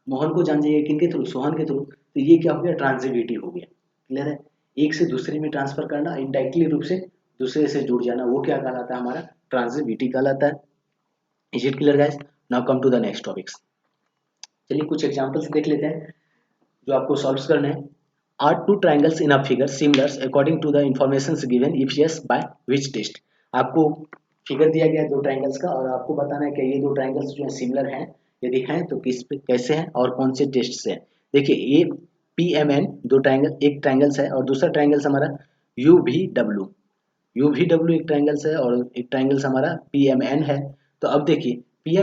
मोहन को जान जाइए किनके थ्रू, सोहन के थ्रू, तो ये क्या हो गया, ट्रांजिटिविटी हो गया। क्लियर है, एक से दूसरे में ट्रांसफर करना, इनडायरेक्टली रूप से दूसरे से जुड़ जाना, वो क्या कहलाता है, हमारा ट्रांजिटिविटी कहलाता है। Is it clear guys, now come to the next topics. चलिए कुछ एग्जांपल्स देख लेते हैं जो आपको सॉल्व करने हैं। Are two triangles in a figure similar according to the information given, if yes by which test. आपको फिगर दिया गया है दो ट्राइंगल्स का, और आपको बताना है कि ये दो ट्राइंगल्स जो है सिमिलर हैं, यदि हैं तो किस पे कैसे हैं और कौन से टेस्ट से हैं। देखिए ये पी एम एन दो ट्राइंगल, एक ट्राइंगल्स है और दूसरा ट्राइंगल्स हमारा U V W, you V W एक ट्राइंगल्स है और एक ट्राइंगल्स हमारा पी एम एन है। तो अब देखिए पी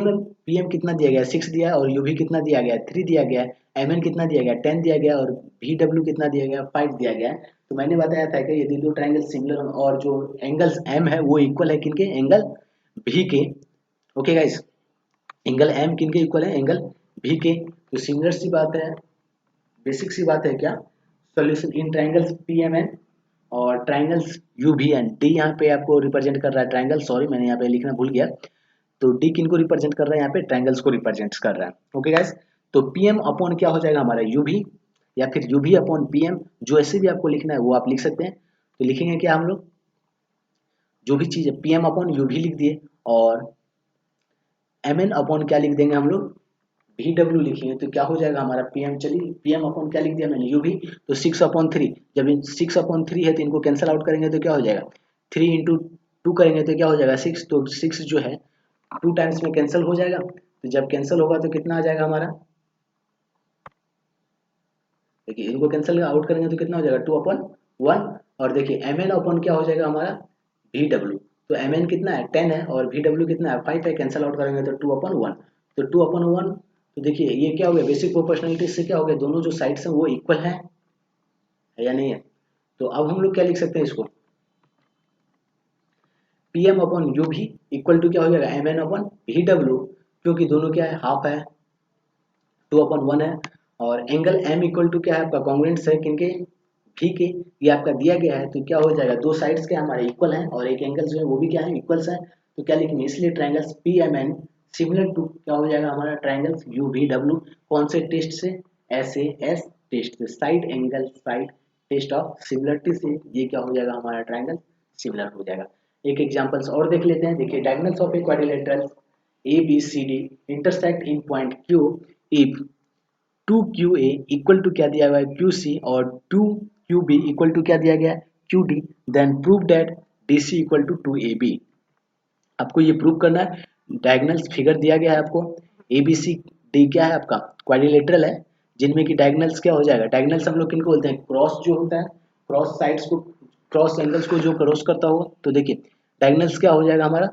एम कितना दिया गया है, 6 दिया है, और यू वी कितना दिया गया है, 3 दिया गया है, एम एन कितना दिया गया है, 10 दिया गया है, और वी डब्ल्यू कितना दिया गया है, 5 दिया गया है। तो मैंने बताया था कि यदि दो ट्राइंगल सिमिलर और जो एंगल्स एम है वो इक्वल है किनके, एंगल भी के। ओके गाइस, एंगल एम किनके इक्वल है, एंगल भी के। तो सिमिलर सी बात है, बेसिक सी बात है क्या, solution in triangles P M N और triangles U V N, D यहाँ पे आपको रिप्रेजेंट कर रहा है ट्राइंगल, सॉरी मैंने यहाँ पे लिखना भूल गया, तो डी किन को रिप्रेजेंट कर रहा है, यहाँ पे ट्राइंगल्स को रिप्रेजेंट कर रहा है। ओके गाइस, तो पी एम अपॉन क्या हो जाएगा हमारा यू वी, या फिर U V upon P M, जो ऐसे भी आपको लिखना है वो आप लिख सकते हैं। तो लिखेंगे क्या हम लोग, जो भी चीज़ है P M upon U V लिख दिए, और एम एन अपॉन क्या लिख देंगे हम लोग, वी डब्ल्यू लिखेंगे, तो क्या हो जाएगा हमारा पी एम, चलिए पी एम अपॉन क्या लिख दिया मैंने, यू वी, तो 6/3, जब 6/3 है तो इनको कैंसिल आउट करेंगे तो क्या हो जाएगा, 3 × 2 करेंगे तो क्या हो जाएगा 6, तो 6 जो है 2 टाइम्स में कैंसिल हो जाएगा, तो जब कैंसिल होगा तो कितना आ जाएगा हमारा, देखिए इनको कैंसिल आउट करेंगे तो कितना हो जाएगा 2/1, और देखिए एम एन अपॉन क्या हो जाएगा हमारा वी डब्ल्यू, तो एम एन कितना है 10 है और वी डब्ल्यू कितना है 5 है, कैंसिल आउट करेंगे तो 2/1, तो 2/1, तो देखिए ये क्या हो गया, बेसिक प्रोपोर्शनलिटी से क्या हो गया, दोनों जो साइड्स हैं वो इक्वल है या नहीं है। तो अब हम लोग क्या लिख सकते हैं इसको, पी एम अपॉन यू भी इक्वल टू क्या हो जाएगा M N upon V W, क्योंकि दोनों क्या है हाफ है, 2/1 है, और एंगल एम इक्वल टू क्या है आपका कॉन्ग्रुएंट्स है किनके, भी के, ये आपका दिया गया है। तो क्या हो जाएगा, दो साइड्स क्या हमारे इक्वल हैं और एक एंगल जो है वो भी क्या है इक्वल्स है। तो क्या लिखेंगे, इसलिए triangles P M N similar to क्या हो जाएगा हमारा ट्राइंगल्स यू वी डब्ल्यू, कौन से टेस्ट से, एस ए एस टेस्ट से, side angle side test of similarity से ये क्या हो जाएगा हमारा ट्राइंगल सिमिलर हो जाएगा। एक एग्जांपल्स और देख लेते हैं। देखिए diagonals of a quadrilateral A B C D intersect in point Q if 2QA equal to क्या दिया हुआ है QC और 2QB इक्वल टू क्या दिया गया है QD, then prove that DC equal to 2AB। आपको ये प्रूव करना है। डायगोनल्स फिगर दिया गया है आपको, ABCD क्या है आपका क्वाड्रिलेटरल है, जिनमें कि डायगोनल्स क्या हो जाएगा, डायगोनल्स हम लोग किनको बोलते हैं, क्रॉस जो होता है, क्रॉस साइड्स को, क्रॉस एंगल्स को जो क्रॉस करता हो। तो देखिए डायगोनल्स क्या हो जाएगा हमारा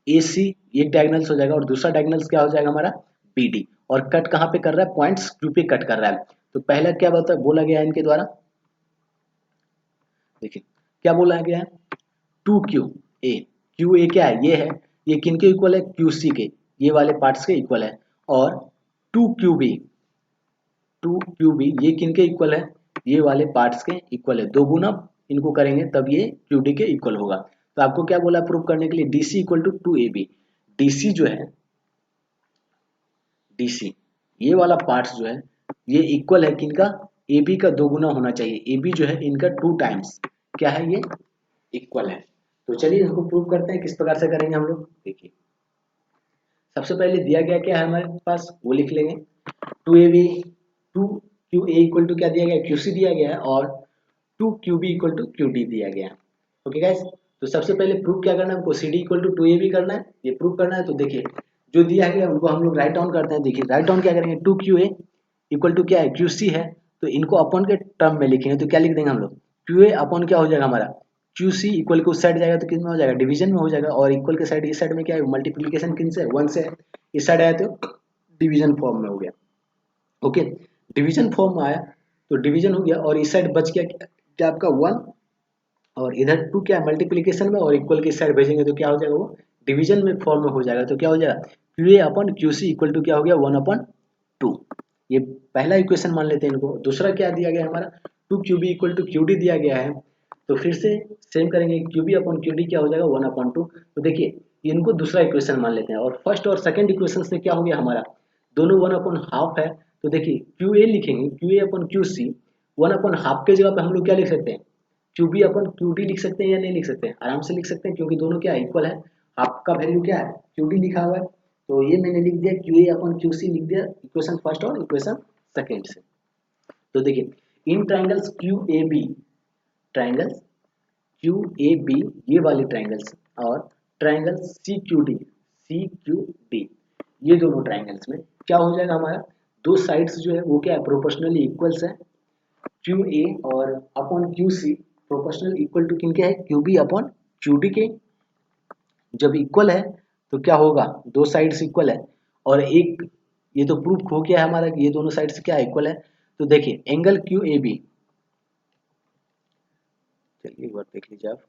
AC, एक डायगोनल्स हो जाएगा और दूसरा डायगोनल्स क्या हो जाएगा हमारा BD। और कट कहाँ पे कर रहा है, पॉइंट्स Q पे कट कर रहा है। तो पहला क्या बोला गया है इनके द्वारा, देखिए क्या बोला गया है 2QA, QA क्या है, ये किनके इक्वल है QC के, ये वाले पार्ट्स के इक्वल है। और 2QB, 2QB ये किनके इक्वल है, ये वाले पार्ट्स के इक्वल है। दो गुना इनको करेंगे तब ये QD के इक्वल होगा। तो आपको क्या बोला प्रूव करने के लिए, DC equal to 2AB। DC जो है, DC ये वाला पार्ट्स जो है ये इक्वल है किनका, AB का दो गुना होना चाहिए। AB जो है इनका 2 टाइम्स क्या है, ये इक्वल है। तो चलिए इसको प्रूव करते हैं, किस प्रकार से करेंगे हम लोग। देखिए सबसे पहले दिया गया क्या है हमारे पास, वो लिख लेंगे 2AB 2QA इक्वल टू क्या दिया गया QC दिया गया है और 2QB इक्वल टू QD दिया गया है। ओके गाइस, तो सबसे पहले प्रूव क्या करना है हमको, CD इक्वल टू 2AB करना है, ये प्रूव करना है। तो देखिए जो दिया गया उनको हम लोग राइट डाउन करते हैं। देखिए राइट डाउन क्या करेंगे, 2QA इक्वल टू क्या है QC है, तो इनको अपॉन के टर्म में लिखेंगे। तो क्या लिख देंगे हम लोग, QA अपॉन क्या हो जाएगा हमारा QC इक्वल के उस साइड जाएगा तो किस में हो जाएगा, डिवीजन में हो जाएगा। और इक्वल के साइड इस साइड में क्या है मल्टीप्लीकेशन किन से 1 से, इस साइड आया तो डिवीजन फॉर्म में हो गया। ओके, डिवीजन फॉर्म में आया तो डिवीजन हो गया और इस साइड बच गया क्या आपका 1 और इधर 2 क्या है मल्टीप्लीकेशन में, और इक्वल के साइड भेजेंगे तो क्या हो जाएगा वो डिवीजन में फॉर्म में हो जाएगा। तो क्या हो जाएगा QA upon QC equal to क्या हो गया 1 अपॉन 2। ये पहला इक्वेशन मान लेते हैं इनको। दूसरा क्या दिया गया हमारा 2QB इक्वल टू QD दिया गया है, तो फिर से सेम करेंगे QB अपॉन QD क्या हो जाएगा 1 अपॉन 2। तो देखिए इनको दूसरा इक्वेशन मान लेते हैं और फर्स्ट और सेकंड इक्वेशन से क्या हो गया हमारा, दोनों 1 अपॉन हाफ है। तो देखिए QA लिखेंगे QA upon QC 1 upon half के जगह पे हम लोग क्या लिख सकते हैं QB अपन QD लिख सकते हैं या नहीं लिख सकते हैं, आराम से लिख सकते हैं क्योंकि दोनों क्या इक्वल है। आपका वैल्यू क्या है QD लिखा हुआ है, तो ये मैंने लिख दिया QA अपन QC लिख दिया इक्वेशन फर्स्ट और इक्वेशन सेकंड से। तो देखिए इन ट्राइंगल्स QAB, ट्राइंगल्स QAB ये वाले ट्राइंगल्स और ट्राइंगल CQD ये दोनों ट्राइंगल्स में क्या हो जाएगा हमारा, दो साइड्स जो है वो क्या है प्रोपोर्शनली इक्वल्स है। QA और upon QC proportional equal to किनके है QB अपॉन QD के। जब इक्वल है तो क्या होगा, दो साइड्स इक्वल है और एक ये तो प्रूफ हो गया है हमारा कि ये दोनों साइड्स क्या इक्वल है। तो देखिए एंगल QAB, चलिए एक बार देख लीजिए आप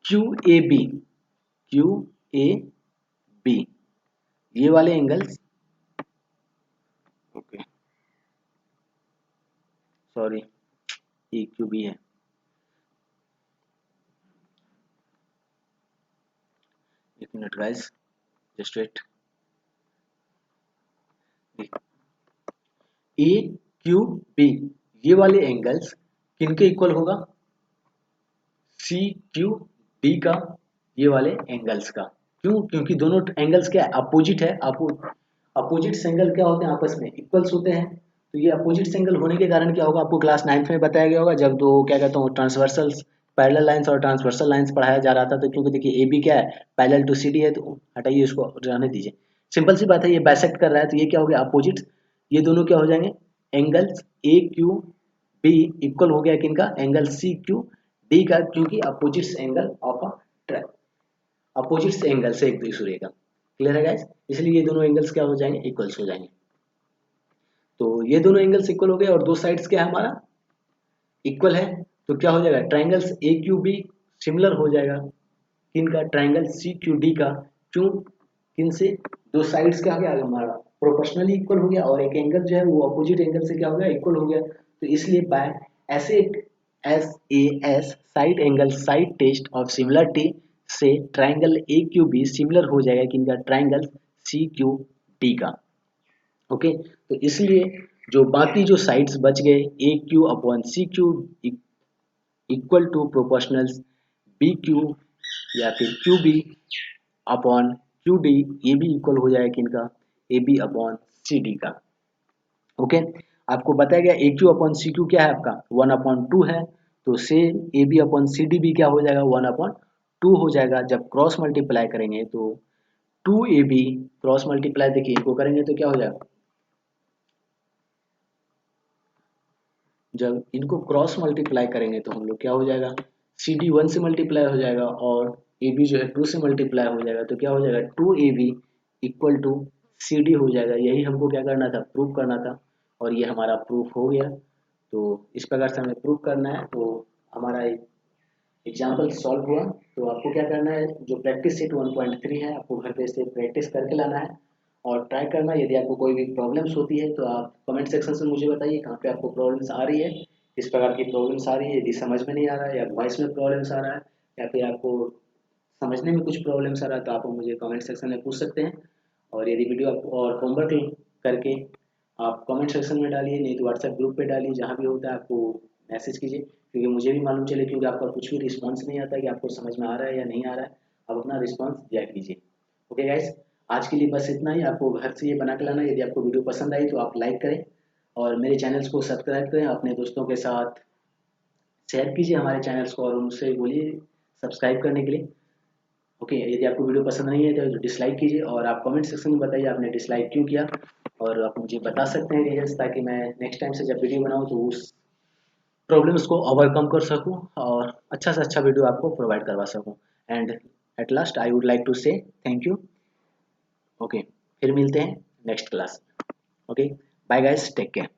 QAB, QAB ये वाले एंगल्स, ओके सॉरी ये QB है, एक minute guys just wait. AQB ये वाले एंगल्स किनके इक्वल होगा, CQD का, ये वाले एंगल्स का। क्यों, क्योंकि दोनों एंगल्स क्या है अपोजिट है। अपोजिट एंगल क्या होते हैं आपस में इक्वल्स होते हैं। तो ये अपोजिट एंगल होने के कारण क्या होगा, आपको क्लास 9th में बताया गया होगा जब दो क्या कहता हूँ ट्रांसवर्सल पैरेलल लाइंस और ट्रांसवर्सल लाइंस पढ़ाया जा रहा था। तो क्योंकि देखिए AB क्या है पैरेलल टू CD है, तो हटाइए इसको रहने दीजिए, सिंपल सी बात है ये बाइसेक्ट कर रहा है तो ये क्या हो गया अपोजिट, ये दोनों क्या हो जाएंगे एंगल्स AQB इक्वल हो गया किनका एंगल CQD का, क्योंकि opposite angle of a opposite angle से एक दूसरे का। क्लियर है गाइस, इसलिए ये दोनों एंगल्स क्या हो जाएंगे इक्वल्स हो जाएंगे। तो ये दोनों एंगल्स इक्वल हो गए और दो साइड्स क्या है हमारा इक्वल है। तो क्या हो जाएगा ट्राइंगल्स AQB सिमिलर हो जाएगा किन का, ट्राइंगल CQD का। क्यों, किन से, दो साइड्स क्या आ गया हमारा प्रोपोर्शनली इक्वल हो गया और एक एंगल जो है वो अपोजिट एंगल से क्या हो गया, इक्वल हो गया। तो इसलिए बाय ऐसे S A S side angle side test of similarity से triangle A Q B similar हो जाएगा किनका, ट्राइंगल सी क्यू डी का। ओके, तो इसलिए जो बाकी जो साइड्स बच गए A Q upon C Q equal to proportional B Q या फिर Q B upon Q D, ये भी इक्वल हो जाएगा किनका, A B upon C D का। ओके, आपको बताया गया ए क्यू अपॉन सी क्यू क्या है आपका 1/2 है, तो same A B upon C D भी क्या हो जाएगा 1/2 हो जाएगा। जब क्रॉस मल्टीप्लाई करेंगे तो 2ab क्रॉस मल्टीप्लाई देखिए इनको करेंगे तो क्या हो जाएगा, जब इनको क्रॉस मल्टीप्लाई करेंगे तो हम लोग क्या हो जाएगा, सी डी 1 से मल्टीप्लाई हो जाएगा और ए बी जो है 2 से मल्टीप्लाई हो जाएगा, तो क्या हो जाएगा 2ab equal to C D हो जाएगा। यही हमको क्या करना था, प्रूफ करना था, और ये हमारा प्रूफ हो गया। तो इस प्रकार से हमें प्रूफ करना है। तो हमारा एग्जाम्पल सॉल्व हुआ। तो आपको क्या करना है, जो प्रैक्टिस सेट 1.3 है आपको घर पे से प्रैक्टिस करके लाना है और ट्राई करना। यदि आपको कोई भी प्रॉब्लम्स होती है तो आप कमेंट सेक्शन से मुझे बताइए कहाँ पे आपको प्रॉब्लम्स आ रही है, किस प्रकार की प्रॉब्लम्स आ रही है। यदि समझ में नहीं आ रहा है या वॉइस में प्रॉब्लम्स आ रहा है या फिर आपको समझने में कुछ प्रॉब्लम्स आ रहा है तो आप मुझे कमेंट सेक्शन में पूछ सकते हैं। और यदि वीडियो आप और होमवर्क करके आप कमेंट सेक्शन में डालिए, नहीं तो व्हाट्सएप ग्रुप पे डालिए, जहाँ भी होता है आपको मैसेज कीजिए, क्योंकि मुझे भी मालूम चले, क्योंकि आपका कुछ भी रिस्पांस नहीं आता कि आपको समझ में आ रहा है या नहीं आ रहा है। आप अपना रिस्पांस दिया कीजिए। ओके गाइस, आज के लिए बस इतना ही। आपको घर से ये बना के लाना। यदि आपको वीडियो पसंद आई तो आप लाइक करें और मेरे चैनल्स को सब्सक्राइब करें, अपने दोस्तों के साथ शेयर कीजिए हमारे चैनल्स को और उनसे बोलिए सब्सक्राइब करने के लिए। ओके, यदि आपको वीडियो पसंद नहीं है तो डिसलाइक कीजिए और आप कमेंट सेक्शन में बताइए आपने डिसलाइक क्यों किया, और आप मुझे बता सकते हैं रीजंस, ताकि मैं नेक्स्ट टाइम से जब वीडियो बनाऊँ तो उस प्रॉब्लम्स को ओवरकम कर सकूं और अच्छा से अच्छा वीडियो आपको प्रोवाइड करवा सकूं। And at last I would like to say thank you. Okay, फिर मिलते हैं next class. Okay, bye guys, take care.